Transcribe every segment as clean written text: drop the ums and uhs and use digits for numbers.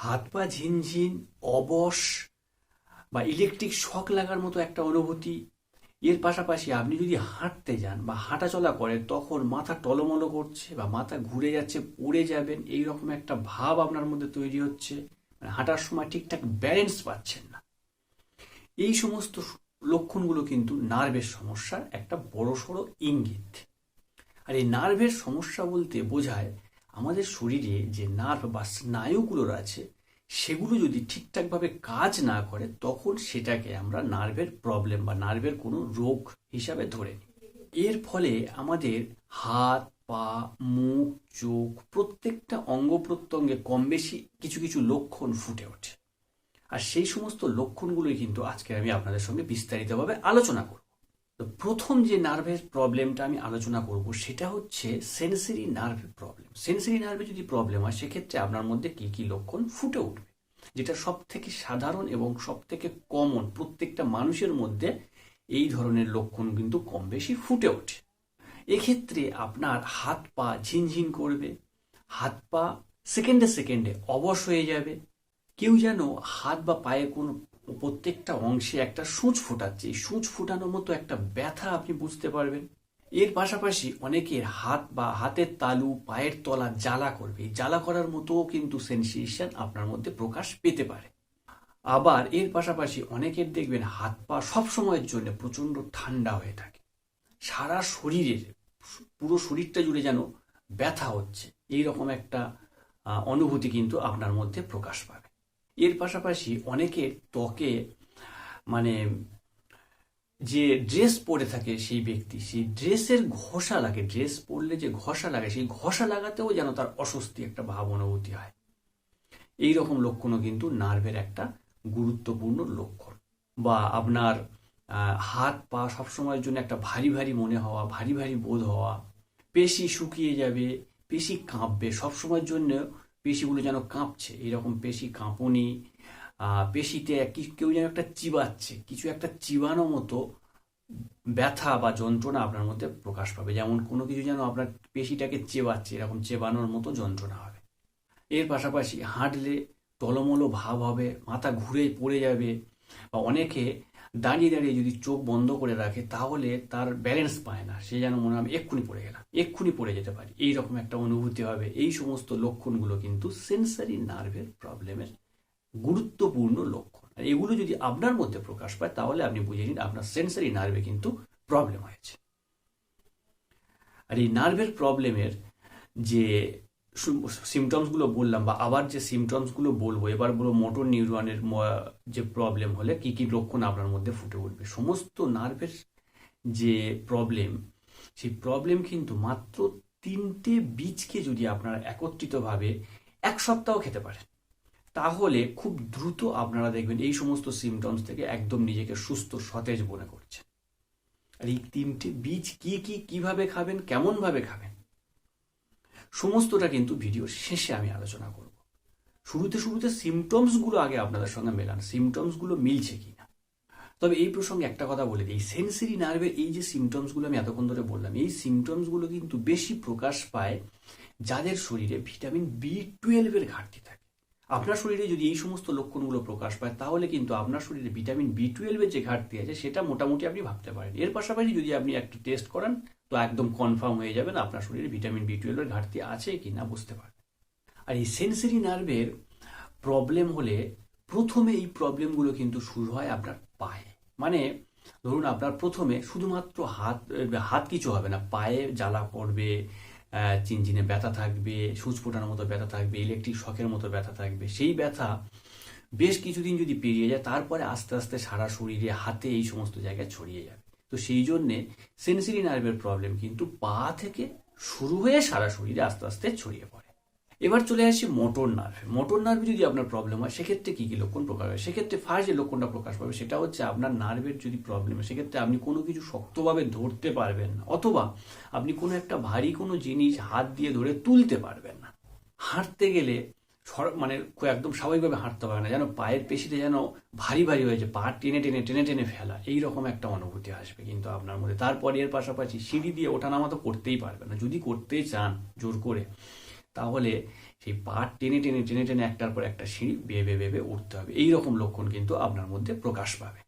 হাত পা ঝিনঝিন, অবশ বা ইলেকট্রিক শক লাগার মতো একটা অনুভূতি। এর পাশাপাশি আপনি যদি হাঁটতে যান বা হাঁটাচলা করেন তখন মাথা টলমলো করছে বা মাথা ঘুরে যাচ্ছে, পড়ে যাবেন, এইরকম একটা ভাব আপনার মধ্যে তৈরি হচ্ছে। মানে হাঁটার সময় ঠিকঠাক ব্যালেন্স পাচ্ছেন না। এই সমস্ত লক্ষণগুলো কিন্তু নার্ভের সমস্যার একটা বড়সড় ইঙ্গিত। আর এই নার্ভের সমস্যা বলতে বোঝায় আমাদের শরীরে যে নার্ভ বা স্নায়ুগুলো আছে সেগুলো যদি ঠিকঠাকভাবে কাজ না করে তখন সেটাকে আমরা নার্ভের প্রবলেম বা নার্ভের কোনো রোগ হিসাবে ধরে নিই। এর ফলে আমাদের হাত, পা, মুখ, চোখ প্রত্যেকটা অঙ্গ প্রত্যঙ্গে কম বেশি কিছু কিছু লক্ষণ ফুটে ওঠে। আর সেই সমস্ত লক্ষণগুলোই কিন্তু আজকে আমি আপনাদের সঙ্গে বিস্তারিতভাবে আলোচনা করব। তো প্রথম যে নার্ভের প্রবলেমটা আমি আলোচনা করব সেটা হচ্ছে সেন্সরি নার্ভ প্রবলেম। সেন্সরি নার্ভে যদি প্রবলেম হয় সেক্ষেত্রে আপনার মধ্যে কি কি লক্ষণ ফুটে উঠবে, যেটা সব থেকে সাধারণ এবং সব থেকে কমন, প্রত্যেকটা মানুষের মধ্যে এই ধরনের লক্ষণ কিন্তু কম বেশি ফুটে ওঠে। এক্ষেত্রে আপনার হাত পা ঝিনঝিন করবে, হাত পা সেকেন্ডে সেকেন্ডে অবশ হয়ে যাবে, কেউ যেন হাত বা পায়ে কোনো প্রত্যেকটা অংশে একটা সূঁচ ফোটাচ্ছে, এই সূঁচ ফোটানোর মতো একটা ব্যথা আপনি বুঝতে পারবেন। এর পাশাপাশি অনেকের হাত বা হাতের তালু, পায়ের তলা জ্বালা করবে, এই জ্বালা করার মতো কিন্তু সেন্সেশন আপনার মধ্যে প্রকাশ পেতে পারে। আবার এর পাশাপাশি অনেকের দেখবেন হাত পা সব সময়ের জন্য প্রচন্ড ঠান্ডা হয়ে থাকে, সারা শরীরের পুরো শরীরটা জুড়ে যেন ব্যথা হচ্ছে, এই রকম একটা অনুভূতি কিন্তু আপনার মধ্যে প্রকাশ পাবে। এর পাশাপাশি অনেকের ত্বকে মানে যে ড্রেস পরে থাকে সেই ব্যক্তি, সেই ড্রেসের ঘষা লাগে, ড্রেস পরলে যে ঘষা লাগে সেই ঘষা লাগাতেও যেন তার অস্বস্তি একটা ভাব অনুভূতি হয়। এই রকম লক্ষণও কিন্তু নার্ভের একটা গুরুত্বপূর্ণ লক্ষণ। বা আপনার হাত পা সবসময়ের জন্য একটা ভারী ভারী মনে হওয়া, ভারী ভারী বোধ হওয়া, পেশি শুকিয়ে যাবে, পেশি কাঁপবে, সবসময়ের জন্য পেশিগুলো যেন কাঁপছে, এইরকম পেশি কাঁপুনি, পেশিতে কেউ যেন একটা চিবাচ্ছে, কিছু একটা চিবানো মতো ব্যথা বা যন্ত্রণা আপনার মধ্যে প্রকাশ পাবে, যেমন কোনো কিছু যেন আপনার পেশিটাকে চেবাচ্ছে, এরকম চেবানোর মতো যন্ত্রণা হবে। এর পাশাপাশি হাঁটলে টলমলো ভাব হবে, মাথা ঘুরে পড়ে যাবে, বা অনেকে দাঁড়িয়ে দাঁড়িয়ে যদি চোখ বন্ধ করে রাখে তাহলে তার ব্যালেন্স পায় না, সে যেন মনে হবে এক্ষুনি পড়ে গেলাম, এক্ষুনি পড়ে যেতে পারি, এইরকম একটা অনুভূতি হবে। এই সমস্ত লক্ষণগুলো কিন্তু সেন্সারি নার্ভের প্রবলেমের গুরুত্বপূর্ণ লক্ষণ। আর এগুলো যদি আপনার মধ্যে প্রকাশ পায় তাহলে আপনি বুঝে নিন আপনার সেন্সারি নার্ভে কিন্তু প্রবলেম হয়েছে। আর এই নার্ভের প্রবলেমের যে সিমটমসগুলো বললাম, বা আবার যে সিমটমসগুলো বলবো, এবার বলবো মোটর নিউরনের যে প্রবলেম হলে কি কি লক্ষণ আপনার মধ্যে ফুটে উঠবে। সমস্ত নার্ভের যে প্রবলেম, সেই প্রবলেম কিন্তু মাত্র 3টে বীজকে যদি আপনারা একত্রিতভাবে 1 সপ্তাহ খেতে পারেন তাহলে খুব দ্রুত আপনারা দেখবেন এই সমস্ত সিমটমস থেকে একদম নিজেকে সুস্থ সতেজ মনে করছে। আর এই 3টে বীজ কি কি, কিভাবে খাবেন, কেমন ভাবে খাবেন, সমস্তটা কিন্তু ভিডিওর শেষে আমি আলোচনা করব। শুরুতে শুরুতে সিমটমসগুলো আগে আপনাদের সঙ্গে মেলান, সিমটমসগুলো মিলছে কিনা। তবে এই প্রসঙ্গে একটা কথা বলে দিই, সেন্সরি নার্ভের এই যে সিমটমসগুলো আমি এতক্ষণ ধরে বললাম, এই সিমটমসগুলো কিন্তু বেশি প্রকাশ পায় যাদের শরীরে ভিটামিন B12 ঘাটতি থাকে। আপনার শরীরে যদি এই সমস্ত লক্ষণগুলো প্রকাশ পায় তাহলে কিন্তু আপনার শরীরে ভিটামিন B12 যে ঘাটতি আছে সেটা মোটামুটি আপনি ভাবতে পারেন। এর পাশাপাশি যদি আপনি একটা টেস্ট করান তো একদম কনফার্ম হয়ে যাবেন আপনার শরীরে ভিটামিন B12 ঘাটতি আছে কি না বুঝতে পারবেন। আর এই সেন্সরি নার্ভের প্রবলেম হলে প্রথমে এই প্রবলেমগুলো কিন্তু শুরু হয় আপনার পায়ে। মানে ধরুন আপনার প্রথমে শুধুমাত্র হাত কিছু হবে না, পায়ে জ্বালা করবে, চিনচিনে ব্যথা থাকবে, সূচ ফোটানোর মতো ব্যথা থাকবে, ইলেকট্রিক শকের মতো ব্যথা থাকবে। সেই ব্যথা বেশ কিছুদিন যদি পেরিয়ে যায় তারপরে আস্তে আস্তে সারা শরীরে, হাতে, এই সমস্ত জায়গায় ছড়িয়ে যাবে। তো সেই জন্যে সেন্সরি নার্ভের প্রবলেম কিন্তু পা থেকে শুরু হয়ে সারা শরীরে আস্তে আস্তে ছড়িয়ে পড়ে। এবার চলে আসি মোটর নার্ভে। মোটর নার্ভে যদি আপনার প্রবলেম হয় সেক্ষেত্রে কি কি লক্ষণ প্রকাশ হয়। সেক্ষেত্রে ফার্স্ট যে লক্ষণটা প্রকাশ পাবে সেটা হচ্ছে আপনার নার্ভের যদি প্রবলেম হয় সেক্ষেত্রে আপনি কোনো কিছু শক্তভাবে ধরতে পারবেন না, অথবা আপনি কোনো একটা ভারী কোনো জিনিস হাত দিয়ে ধরে তুলতে পারবেন না। হাঁটতে গেলে মানে একদম স্বাভাবিকভাবে হাঁটতে পারবে না, যেন পায়ের পেশিতে যেন ভারী ভারী হয়েছে, পা টেনে টেনে টেনে টেনে ফেলা, এইরকম একটা অনুভূতি আসবে কিন্তু আপনার মধ্যে। তারপরে এর পাশাপাশি সিঁড়ি দিয়ে ওঠানামা তো করতেই পারবে না, যদি করতে চান জোর করে তাহলে সেই পা টেনে টেনে টেনে টেনে একটার পর একটা সিঁড়ি বেয়ে বেয়ে উঠতে হবে। এই রকম লক্ষণ কিন্তু আপনার মধ্যে প্রকাশ পাবে।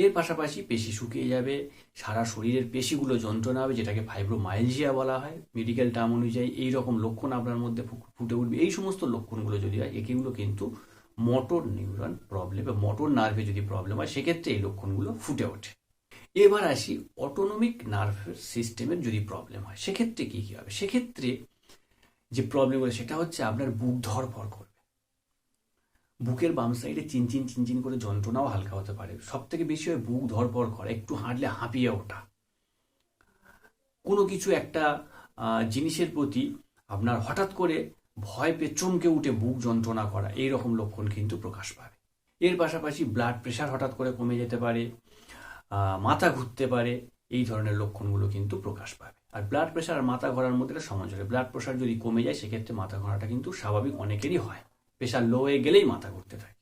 এর পাশাপাশি পেশি শুকিয়ে যাবে, সারা শরীরের পেশিগুলো যন্ত্রণা হবে, যেটাকে ফাইব্রোমাইলজিয়া বলা হয় মেডিকেল টার্ম অনুযায়ী। এই রকম লক্ষণ আপনার মধ্যে ফুটে উঠবে। এই সমস্ত লক্ষণগুলো যদি হয়, এগুলো কিন্তু মোটর নিউরন প্রবলেম বা মোটর নার্ভে যদি প্রবলেম হয়, সেক্ষেত্রে এই লক্ষণগুলো ফুটে ওঠে। এবার আসি অটোনমিক নার্ভাস সিস্টেমের যদি প্রবলেম হয়, সেক্ষেত্রে কি হবে? সেক্ষেত্রে যে প্রবলেমগুলো, সেটা হচ্ছে আপনার বুক ধড়ফড় করবে, বুকের বাম সাইডে চিনচিন চিনচিন করে যন্ত্রণাও হালকা হতে পারে। সব থেকে বেশি হয় বুক ধড়ফড় করা, একটু হাঁটলে হাঁপিয়ে ওঠা, কোনো কিছু একটা জিনিসের প্রতি আপনার হঠাৎ করে ভয় পেয়ে চমকে উঠে বুক যন্ত্রণা করা, এই রকম লক্ষণ কিন্তু প্রকাশ পাবে। এর পাশাপাশি ব্লাড প্রেশার হঠাৎ করে কমে যেতে পারে, মাথা ঘুরতে পারে, এই ধরনের লক্ষণগুলো কিন্তু প্রকাশ পাবে। আর ব্লাড প্রেশার আর মাথা ঘোরার মধ্যে একটা সমান চলে। ব্লাড প্রেশার যদি কমে যায়, সেক্ষেত্রে মাথা ঘোরাটা কিন্তু স্বাভাবিক, অনেকেরই হয়। প্রেশার লো হয়ে গেলেই মাথা ঘুরতে থাকে।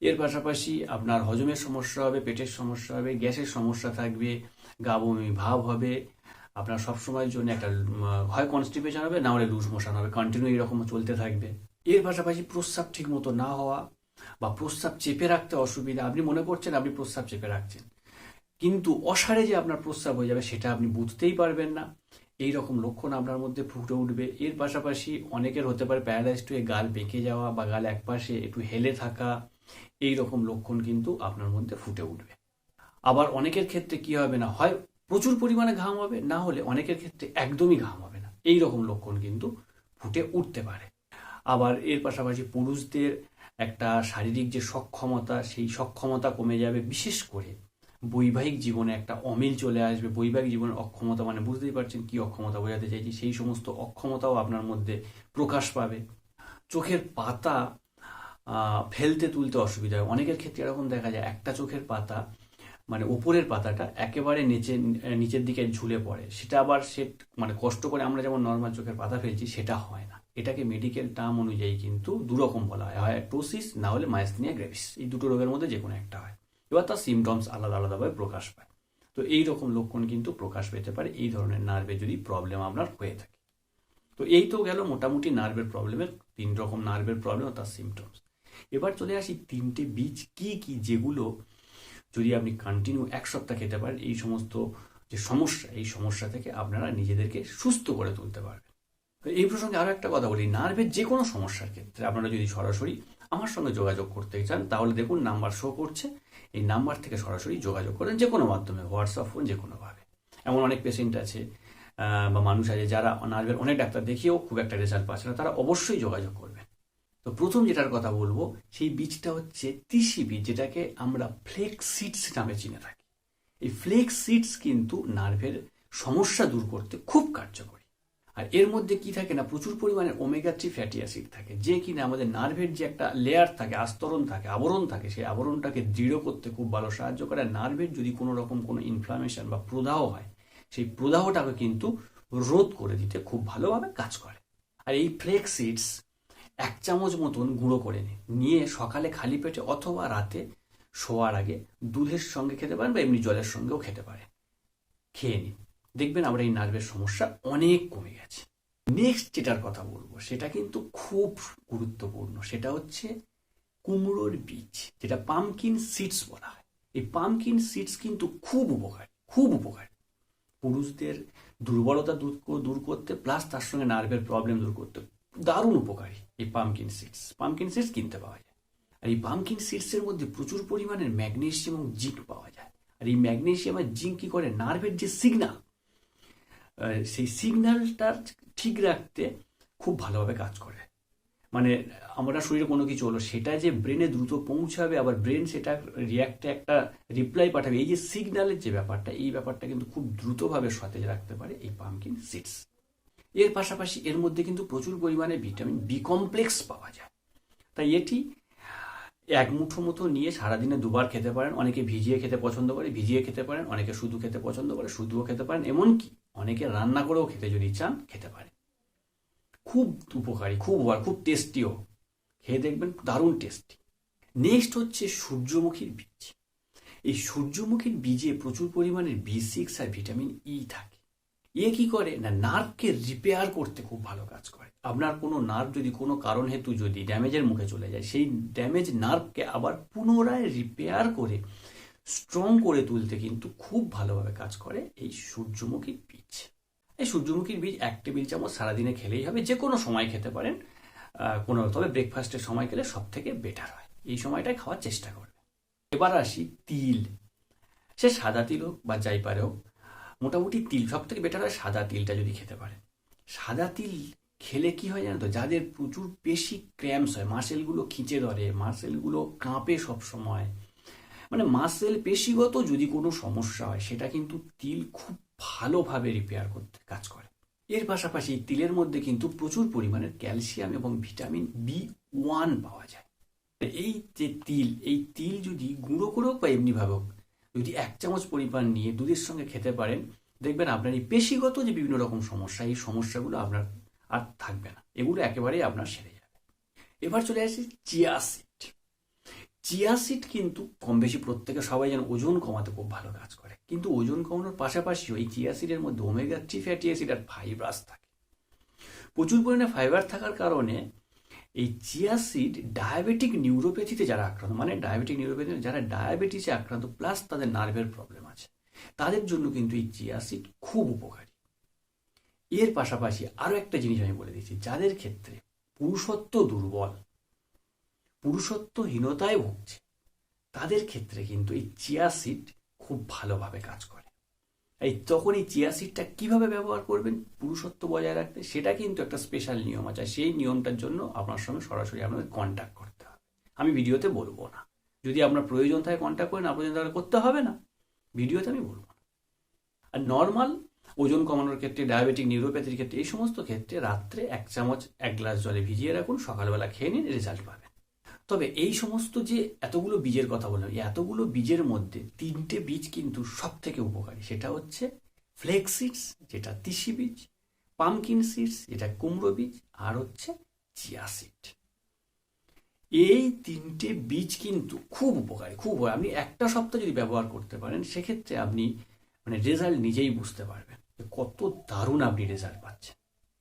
এর পাশাপাশি আপনার হজমের সমস্যা হবে, পেটের সমস্যা হবে, গ্যাসের সমস্যা থাকবে, গা বমি ভাব হবে, আপনার সবসময়ের জন্য একটা হয় কনস্টিপেশন হবে, না হলে লুজ মোশন হবে, কন্টিনিউ এরকম চলতে থাকবে। এর পাশাপাশি প্রস্রাব ঠিক মতো না হওয়া বা প্রস্রাব চেপে রাখতে অসুবিধা। আপনি মনে করছেন আপনি প্রস্রাব চেপে রাখছেন, কিন্তু অসারে যে আপনার প্রস্রাব হয়ে যাবে, সেটা আপনি বুঝতেই পারবেন না। এই রকম লক্ষণ আপনার মধ্যে ফুটে উঠবে। এর পাশাপাশি অনেকের হতে পারে প্যারালাইজড হয়ে গাল বেঁকে যাওয়া বা গাল একপাশে একটু হেলে থাকা, এই রকম লক্ষণ কিন্তু আপনার মধ্যে ফুটে উঠবে। আবার অনেকের ক্ষেত্রে কি হবে না, হয় প্রচুর পরিমাণে ঘাম হবে, না হলে অনেকের ক্ষেত্রে একদমই ঘাম হবে না। এই রকম লক্ষণ কিন্তু ফুটে উঠতে পারে। আবার এর পাশাপাশি পুরুষদের একটা শারীরিক যে সক্ষমতা, সেই সক্ষমতা কমে যাবে। বিশেষ করে বৈবাহিক জীবনে একটা অমিল চলে আসবে। বৈবাহিক জীবনের অক্ষমতা মানে বুঝতেই পারছেন কি অক্ষমতা বোঝাতে চাইছি, সেই সমস্ত অক্ষমতাও আপনার মধ্যে প্রকাশ পাবে। চোখের পাতা ফেলতে তুলতে অসুবিধা হয়। অনেকের ক্ষেত্রে এরকম দেখা যায়, একটা চোখের পাতা মানে উপরের পাতাটা একেবারে নিচের দিকে ঝুলে পড়ে। সেটা আবার মানে কষ্ট করে আমরা যেমন নর্মাল চোখের পাতা ফেলছি, সেটা হয় না। এটাকে মেডিকেল টার্ম অনুযায়ী কিন্তু দুরকম বলা হয়, হয় টোসিস, না হলে মাইসথেনিয়া গ্রেভিস। এই দুটো রোগের মধ্যে যে কোনো একটা হয়। এবার তার সিমটমস আলাদা আলাদাভাবে প্রকাশ পায়। তো এই রকম লক্ষণ কিন্তু প্রকাশ পেতে পারে এই ধরনের নার্ভে যদি প্রবলেম আপনার হয়ে থাকে। তো এই তো গেল মোটামুটি নার্ভের প্রবলেমের 3 রকম নার্ভের প্রবলেম ও তার সিমটমস। এবার চলে আসি 3টে বীজ কি কি, যেগুলো যদি আপনি কন্টিনিউ 1 সপ্তাহ খেতে পারেন, এই সমস্ত যে সমস্যা, এই সমস্যা থেকে আপনারা নিজেদেরকে সুস্থ করে তুলতে পারবেন। তো এই প্রসঙ্গে আরও একটা কথা বলি, নার্ভের যে কোনো সমস্যার ক্ষেত্রে আপনারা যদি সরাসরি আমার সঙ্গে যোগাযোগ করতে চান, তাহলে দেখুন নাম্বার শো করছে, এই নাম্বার থেকে সরাসরি যোগাযোগ করেন, যে কোনো মাধ্যমে, হোয়াটসঅ্যাপ, ফোন, যে কোনোভাবে। এমন অনেক পেশেন্ট আছে বা মানুষ আছে যারা নার্ভের অনেক ডাক্তার দেখিয়েও খুব একটা রেজাল্ট পাচ্ছে না, তারা অবশ্যই যোগাযোগ করবেন। তো প্রথম যেটার কথা বলবো, সেই বীজটা হচ্ছে তিসি বীজ, যেটাকে আমরা ফ্লেক্স সিডস নামে চিনে থাকি। এই ফ্লেক্স সিডস কিন্তু নার্ভের সমস্যা দূর করতে খুব কার্যকরী। আর এর মধ্যে কি থাকে না, প্রচুর পরিমাণে ওমেগা 3 ফ্যাটি অ্যাসিড থাকে, যে কিনা আমাদের নার্ভের যে একটা লেয়ার থাকে, আস্তরণ থাকে, আবরণ থাকে, সেই আবরণটাকে দৃঢ় করতে খুব ভালো সাহায্য করে। নার্ভের যদি কোনো রকম কোনো ইনফ্লামেশন বা প্রদাহ হয়, সেই প্রদাহটাকে কিন্তু রোধ করে দিতে খুব ভালোভাবে কাজ করে। আর এই ফ্লেক্স সিডস 1 চামচ মতন গুঁড়ো করে নিয়ে সকালে খালি পেটে অথবা রাতে শোয়ার আগে দুধের সঙ্গে খেতে পারেন বা এমনি জলের সঙ্গেও খেতে পারেন। খেয়ে নিন, দেখবেন আমরা এই নার্ভের সমস্যা অনেক কমে গেছে। নেক্সট যেটার কথা বলবো, সেটা কিন্তু খুব গুরুত্বপূর্ণ। সেটা হচ্ছে কুমড়োর বীজ, যেটা পামকিন সিডস বলা হয়। এই পামকিন সিডস কিন্তু খুব উপকারী, খুব উপকারী। পুরুষদের দুর্বলতা দূর করতে, প্লাস তার সঙ্গে নার্ভের প্রবলেম দূর করতে দারুণ উপকারী এই পামকিন সিডস। পামকিন সিডস কিনতে পাওয়া যায়। আর এই পামকিন সিডসের মধ্যে প্রচুর পরিমাণের ম্যাগনেসিয়াম এবং জিঙ্ক পাওয়া যায়। আর এই ম্যাগনেসিয়াম আর জিঙ্ক কি করে, নার্ভের যে সিগন্যাল, সেই সিগন্যালটা ঠিক রাখতে খুব ভালোভাবে কাজ করে। মানে আমরা শরীরে কোনো কিছু হলো, সেটা যে ব্রেনে দ্রুত পৌঁছাবে, আবার ব্রেন সেটা রিয়াক্টে একটা রিপ্লাই পাঠাবে, এই যে সিগন্যালের যে ব্যাপারটা, এই ব্যাপারটা কিন্তু খুব দ্রুতভাবে সতেজ রাখতে পারে এই পামকিন সিডস। এর পাশাপাশি এর মধ্যে কিন্তু প্রচুর পরিমাণে ভিটামিন বি কমপ্লেক্স পাওয়া যায়। তাই এটি 1 মুঠো মতো নিয়ে সারাদিনে 2 বার খেতে পারেন। অনেকে ভিজিয়ে খেতে পছন্দ করে, ভিজিয়ে খেতে পারেন। অনেকে শুধু খেতে পছন্দ করে, শুধুও খেতে পারেন। এমনকি অনেকে রান্না করেও খেতে যদি চান, খেতে পারেন। খুব উপকারী, খুব টেস্টিও। খেয়ে দেখবেন দারুণ টেস্টি। নেক্সট হচ্ছে সূর্যমুখীর বীজ। এই সূর্যমুখীর বীজে প্রচুর পরিমাণে B6 আর ভিটামিন ই থাকে। কি করে না, নার্ভকে রিপেয়ার করতে খুব ভালো কাজ করে। আপনার কোনো নার্ভ যদি কোনো কারণ হেতু যদি ড্যামেজের মুখে চলে যায়, সেই ড্যামেজ নার্ভকে আবার পুনরায় রিপেয়ার করে স্ট্রং করে তুলতে কিন্তু খুব ভালোভাবে কাজ করে এই সূর্যমুখীর বীজ। এই সূর্যমুখীর বীজ 1 টেবিল চামচ সারাদিনে খেলেই হবে, যে কোনো সময় খেতে পারেন, তবে ব্রেকফাস্টের সময় খেলে সব থেকে বেটার হয়, এই সময়টায় খাওয়ার চেষ্টা করবে। এবার আসি তিল, সে সাদা তিল হোক বা যাই পারে হোক, মোটামুটি তিল সব থেকে বেটার হয় সাদা তিলটা যদি খেতে পারেন। সাদা তিল খেলে কি হয় জানো তো, যাদের প্রচুর বেশি ক্র্যাম্পস হয়, মাসেলগুলো খিঁচে ধরে, মাসেলগুলো কাঁপে সব সময়, মানে মাসেল পেশিগত যদি কোনো সমস্যা হয়, সেটা কিন্তু তিল খুব ভালোভাবে রিপেয়ার করতে কাজ করে। এর পাশাপাশি তিলের মধ্যে কিন্তু প্রচুর পরিমাণের ক্যালসিয়াম এবং ভিটামিন B1 পাওয়া যায়। এই যে তিল, এই তিল যদি গুঁড়ো করে হোক বা এমনিভাবে হোক, যদি 1 চামচ পরিমাণ নিয়ে দুধের সঙ্গে খেতে পারেন, দেখবেন আপনার এই পেশিগত যে বিভিন্ন রকম সমস্যা, এই সমস্যাগুলো আপনার আর থাকবে না, এগুলো একেবারেই আপনার সেরে যাবে। এবার চলে আসি চিয়া সিড। চিয়া সিড কিন্তু কম বেশি প্রত্যেকে সবাই যেন ওজন কমাতে খুব ভালো কাজ করে, কিন্তু ওজন কমানোর পাশাপাশিও এই চিয়া সিডের মধ্যে ওমেগা-3 ফ্যাটি অ্যাসিড আর ফাইবারস থাকে। প্রচুর পরিমাণে ফাইবার থাকার কারণে এই চিয়া সিড ডায়াবেটিক নিউরোপ্যাথিতে যারা আক্রান্ত, মানে ডায়াবেটিক নিউরোপ্যাথি যারা ডায়াবেটিসে আক্রান্ত প্লাস তাদের নার্ভের প্রবলেম আছে, তাদের জন্য কিন্তু এই চিয়া সিড খুব উপকারী। এর পাশাপাশি আরও একটা জিনিস আমি বলে দিচ্ছি, যাদের ক্ষেত্রে পুরুষত্ব দুর্বল, পুরুষত্বহীনতায় ভুগছে, তাদের ক্ষেত্রে কিন্তু এই চিয়া সিড খুব ভালোভাবে কাজ করে। তখন এই চিয়া সিডটা কিভাবে ব্যবহার করবেন পুরুষত্ব বজায় রাখতে, সেটা কিন্তু একটা স্পেশাল নিয়ম আছে। সেই নিয়মটার জন্য আপনার সঙ্গে সরাসরি আপনাদের কন্ট্যাক্ট করতে হবে, আমি ভিডিওতে বলবো না। যদি আপনার প্রয়োজন থাকে কন্ট্যাক্ট করেন, আপনাদের তাহলে করতে হবে না, ভিডিওতে আমি বলবো না। আর নর্মাল ওজন কমানোর ক্ষেত্রে, ডায়াবেটিক নিউরোপ্যাথির ক্ষেত্রে, এই সমস্ত ক্ষেত্রে রাত্রে 1 চামচ 1 গ্লাস জলে ভিজিয়ে রাখুন, সকালবেলা খেয়ে নিন, রেজাল্ট পাবেন। তবে এই সমস্ত যে এতগুলো বীজের কথা বললাম, এতগুলো বীজের মধ্যে 3টে বীজ কিন্তু সব থেকে উপকারী। সেটা হচ্ছে ফ্লেক্স সিডস, যেটা তিসি বীজ, পামকিন সিডস, যেটা কুমড়ো বীজ, আর হচ্ছে চিয়া সিড। এই 3টে বীজ কিন্তু খুব উপকারী, খুব। আপনি একটা সপ্তাহ যদি ব্যবহার করতে পারেন, সেক্ষেত্রে আপনি মানে রেজাল্ট নিজেই বুঝতে পারবেন কত দারুণ আপনি রেজাল্ট পাচ্ছেন।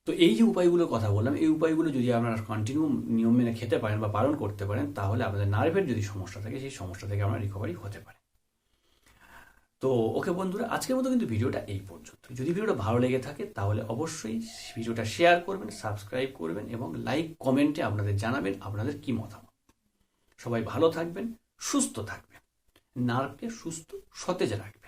তো এই যে উপায়গুলোর কথা বললাম, এই উপায়গুলো যদি আপনারা কন্টিনিউ নিয়ম মেনে খেতে পারেন বা পালন করতে পারেন, তাহলে আপনাদের নার্ভের যদি সমস্যা থাকে, সেই সমস্যা থেকে আপনার রিকভারি হতে পারে। তো ওকে বন্ধুরা, আজকের মতো কিন্তু ভিডিওটা এই পর্যন্ত। যদি ভিডিওটা ভালো লেগে থাকে তাহলে অবশ্যই ভিডিওটা শেয়ার করবেন, সাবস্ক্রাইব করবেন এবং লাইক কমেন্টে আপনাদের জানাবেন আপনাদের কি মতামত। সবাই ভালো থাকবেন, সুস্থ থাকবেন, নার্ভকে সুস্থ সতেজ রাখবেন।